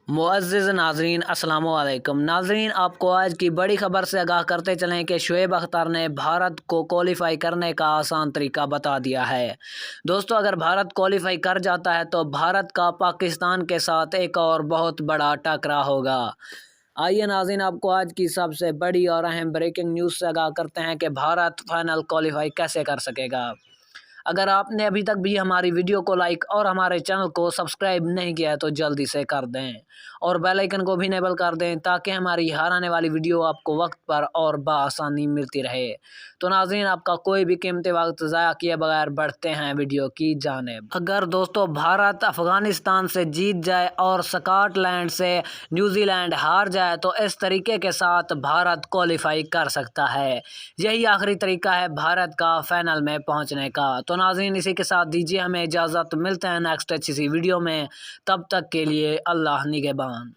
मुअज़्ज़िज़ नाज़रीन अस्सलामु अलैकुम। नाज़रीन, आपको आज की बड़ी खबर से आगाह करते चलें कि शुएब अख्तर ने भारत को क्वालिफ़ाई करने का आसान तरीका बता दिया है। दोस्तों, अगर भारत क्वालिफ़ाई कर जाता है तो भारत का पाकिस्तान के साथ एक और बहुत बड़ा टकरा होगा। आइए नाज़रीन, आपको आज की सबसे बड़ी और अहम ब्रेकिंग न्यूज़ से आगाह करते हैं कि भारत फाइनल क्वालिफ़ाई कैसे कर सकेगा। अगर आपने अभी तक भी हमारी वीडियो को लाइक और हमारे चैनल को सब्सक्राइब नहीं किया है तो जल्दी से कर दें और बेल आइकन को भी इनेबल कर दें ताकि हमारी हर आने वाली वीडियो आपको वक्त पर और बआसानी मिलती रहे। तो नाज़रीन, आपका कोई भी कीमती वक्त ज़ाया किए बगैर बढ़ते हैं वीडियो की जानिब। अगर दोस्तों भारत अफ़गानिस्तान से जीत जाए और स्कॉटलैंड से न्यूजीलैंड हार जाए तो इस तरीके के साथ भारत क्वालिफ़ाई कर सकता है। यही आखिरी तरीका है भारत का फाइनल में पहुंचने का। तो नाज़रीन, इसी के साथ दीजिए हमें इजाज़त। मिलते हैं नेक्स्ट अच्छी सी वीडियो में, तब तक के लिए अल्लाह निगहबान।